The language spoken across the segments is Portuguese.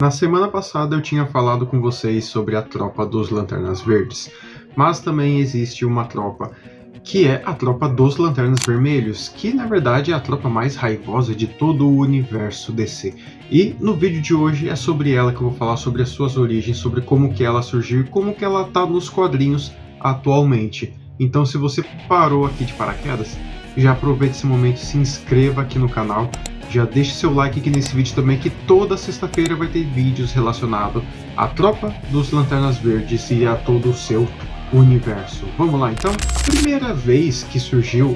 Na semana passada eu tinha falado com vocês sobre a tropa dos Lanternas Verdes, mas também existe uma tropa que é a tropa dos Lanternas Vermelhos, que na verdade é a tropa mais raivosa de todo o universo DC. E no vídeo de hoje é sobre ela que eu vou falar, sobre as suas origens, sobre como que ela surgiu e como que ela tá nos quadrinhos atualmente. Então se você parou aqui de paraquedas, já aproveita esse momento, se inscreva aqui no canal. Já deixe seu like aqui nesse vídeo também, que toda sexta-feira vai ter vídeos relacionados à tropa dos Lanternas Verdes e a todo o seu universo. Vamos lá então? Primeira vez que surgiu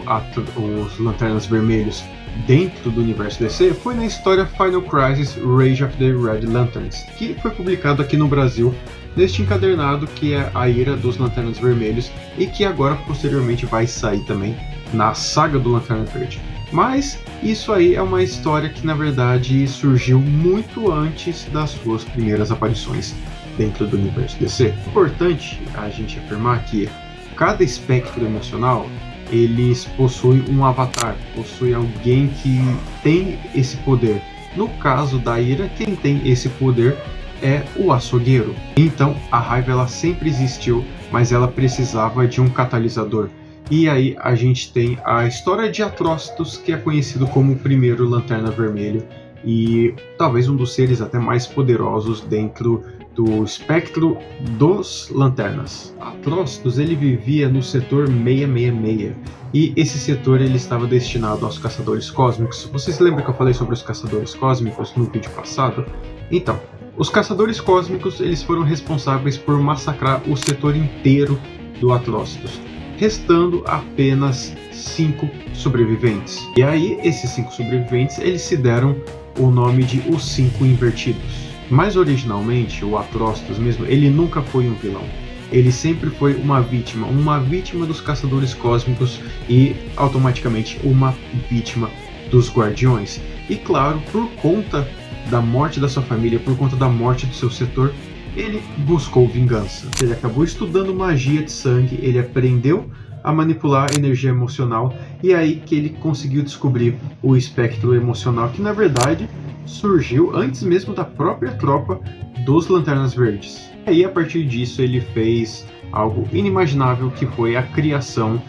os Lanternas Vermelhos dentro do universo DC foi na história Final Crisis Rage of the Red Lanterns, que foi publicado aqui no Brasil neste encadernado que é a Ira dos Lanternas Vermelhos e que agora posteriormente vai sair também na saga do Lanterna Verde. Mas isso aí é uma história que na verdade surgiu muito antes das suas primeiras aparições dentro do universo DC. É importante a gente afirmar que cada espectro emocional eles possuem um avatar, possui alguém que tem esse poder. No caso da Ira, quem tem esse poder é o açougueiro. Então a raiva ela sempre existiu, mas ela precisava de um catalisador. E aí a gente tem a história de Atrocitus, que é conhecido como o primeiro Lanterna Vermelho e talvez um dos seres até mais poderosos dentro do espectro dos Lanternas. Atrocitus ele vivia no setor 666 e esse setor ele estava destinado aos Caçadores Cósmicos. Vocês lembram que eu falei sobre os Caçadores Cósmicos no vídeo passado? Então, os Caçadores Cósmicos eles foram responsáveis por massacrar o setor inteiro do Atrocitus, restando apenas 5 sobreviventes. E aí, esses 5 sobreviventes, eles se deram o nome de Os 5 Invertidos. Mas originalmente, o Atrocitus mesmo, ele nunca foi um vilão. Ele sempre foi uma vítima dos Caçadores Cósmicos e, automaticamente, uma vítima dos Guardiões. E claro, por conta da morte da sua família, por conta da morte do seu setor, ele buscou vingança. Ele acabou estudando magia de sangue, ele aprendeu a manipular a energia emocional e aí que ele conseguiu descobrir o espectro emocional, que na verdade surgiu antes mesmo da própria tropa dos Lanternas Verdes. E aí a partir disso ele fez algo inimaginável, que foi a criação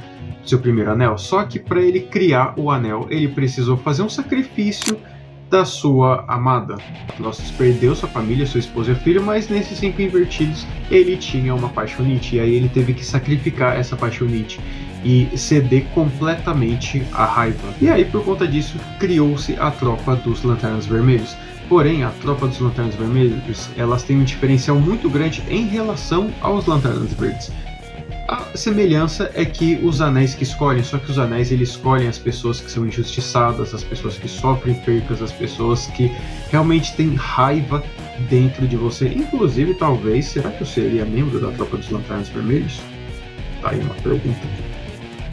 do seu primeiro anel. Só que para ele criar o anel ele precisou fazer um sacrifício da sua amada. Atrocitus perdeu sua família, sua esposa e filho, mas nesses 5 invertidos ele tinha uma paixonite, e aí ele teve que sacrificar essa paixonite e ceder completamente à raiva. E aí por conta disso criou-se a tropa dos Lanternas Vermelhos. Porém, a tropa dos Lanternas Vermelhos elas têm um diferencial muito grande em relação aos Lanternas Verdes. A semelhança é que os anéis que escolhem, só que os anéis eles escolhem as pessoas que são injustiçadas, as pessoas que sofrem percas, as pessoas que realmente têm raiva dentro de você. Inclusive, talvez, será que eu seria membro da tropa dos Lanternas Vermelhos? Tá aí uma pergunta.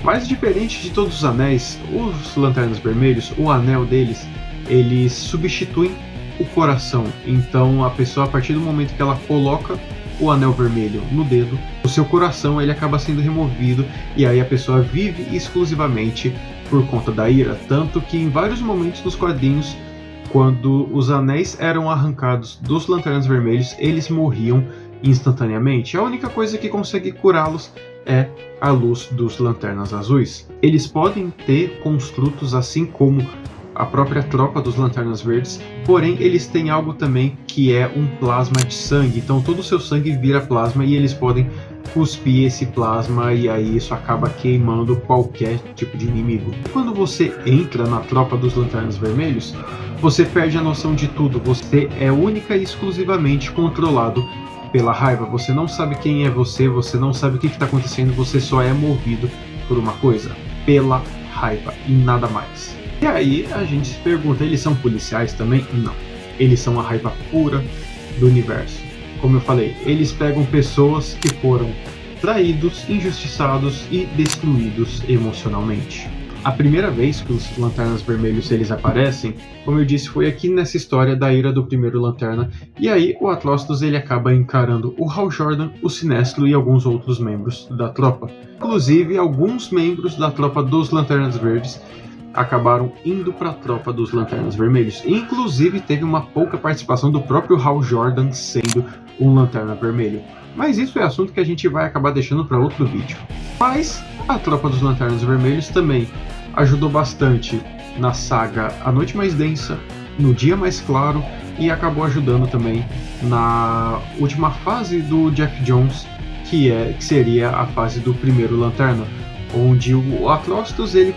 Mas diferente de todos os anéis, os Lanternas Vermelhos, o anel deles, eles substituem o coração. Então a pessoa, a partir do momento que ela coloca o anel vermelho no dedo, o seu coração ele acaba sendo removido e aí a pessoa vive exclusivamente por conta da ira. Tanto que em vários momentos nos quadrinhos, quando os anéis eram arrancados dos Lanternas Vermelhos, eles morriam instantaneamente. A única coisa que consegue curá-los é a luz dos Lanternas Azuis. Eles podem ter construtos assim como a própria tropa dos Lanternas Verdes, porém eles têm algo também que é um plasma de sangue, então todo o seu sangue vira plasma e eles podem cuspir esse plasma e aí isso acaba queimando qualquer tipo de inimigo. Quando você entra na tropa dos Lanternas Vermelhos, você perde a noção de tudo, você é única e exclusivamente controlado pela raiva, você não sabe quem é você, você não sabe o que está acontecendo, você só é movido por uma coisa, pela raiva e nada mais. E aí a gente se pergunta, eles são policiais também? Não. Eles são a raiva pura do universo. Como eu falei, eles pegam pessoas que foram traídos, injustiçados e destruídos emocionalmente. A primeira vez que os Lanternas Vermelhos eles aparecem, como eu disse, foi aqui nessa história da ira do primeiro Lanterna, e aí o Atrocitus ele acaba encarando o Hal Jordan, o Sinestro e alguns outros membros da tropa. Inclusive alguns membros da tropa dos Lanternas Verdes acabaram indo para a tropa dos Lanternas Vermelhos. Inclusive teve uma pouca participação do próprio Hal Jordan sendo um Lanterna Vermelho. Mas isso é assunto que a gente vai acabar deixando para outro vídeo. Mas a tropa dos Lanternas Vermelhos também ajudou bastante na saga A Noite Mais Densa, No Dia Mais Claro, e acabou ajudando também na última fase do Geoff Johns, que seria a fase do primeiro Lanterna, onde o Atrocitus ele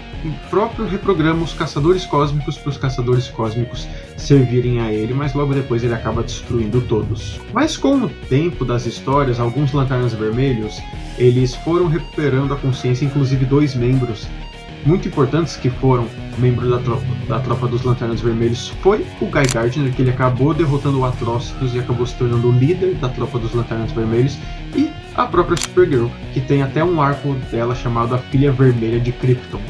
próprio reprograma os Caçadores Cósmicos para os Caçadores Cósmicos servirem a ele, mas logo depois ele acaba destruindo todos. Mas com o tempo das histórias, alguns Lanternas Vermelhos eles foram recuperando a consciência, inclusive 2 membros muito importantes que foram membros da tropa dos Lanternas Vermelhos foi o Guy Gardner, que ele acabou derrotando o Atrocitus e acabou se tornando o líder da tropa dos Lanternas Vermelhos, e a própria Supergirl, que tem até um arco dela chamado A Filha Vermelha de Krypton.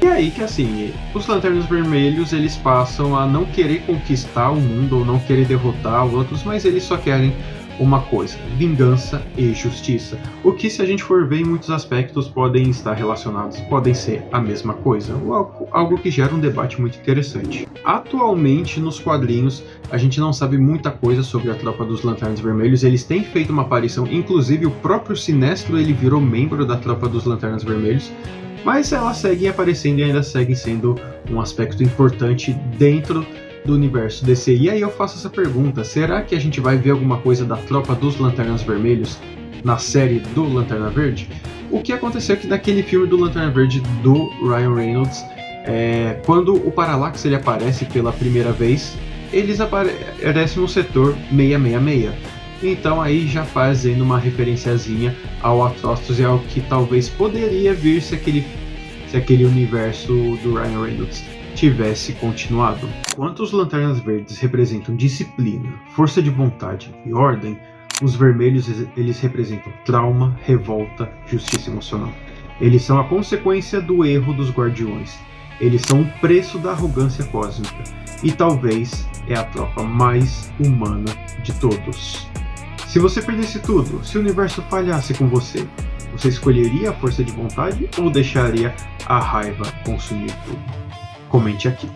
E é aí que assim, os Lanternas Vermelhos eles passam a não querer conquistar o mundo ou não querer derrotar os outros, mas eles só querem uma coisa: vingança e justiça. O que, se a gente for ver, em muitos aspectos podem estar relacionados, podem ser a mesma coisa, algo que gera um debate muito interessante. Atualmente, nos quadrinhos, a gente não sabe muita coisa sobre a tropa dos Lanternas Vermelhos. Eles têm feito uma aparição, inclusive o próprio Sinestro ele virou membro da tropa dos Lanternas Vermelhos, mas elas seguem aparecendo e ainda seguem sendo um aspecto importante dentro do universo DC. E aí eu faço essa pergunta: será que a gente vai ver alguma coisa da tropa dos Lanternas Vermelhos na série do Lanterna Verde? O que aconteceu é que naquele filme do Lanterna Verde do Ryan Reynolds, quando o Parallax ele aparece pela primeira vez, eles aparecem no setor 666. Então aí já fazendo uma referenciazinha ao Atrocitus e ao que talvez poderia vir se aquele universo do Ryan Reynolds tivesse continuado. Enquanto os Lanternas Verdes representam disciplina, força de vontade e ordem, os vermelhos eles representam trauma, revolta, justiça emocional. Eles são a consequência do erro dos Guardiões. Eles são o preço da arrogância cósmica. E talvez é a tropa mais humana de todos. Se você perdesse tudo, se o universo falhasse com você, você escolheria a força de vontade ou deixaria a raiva consumir tudo? Comente aqui.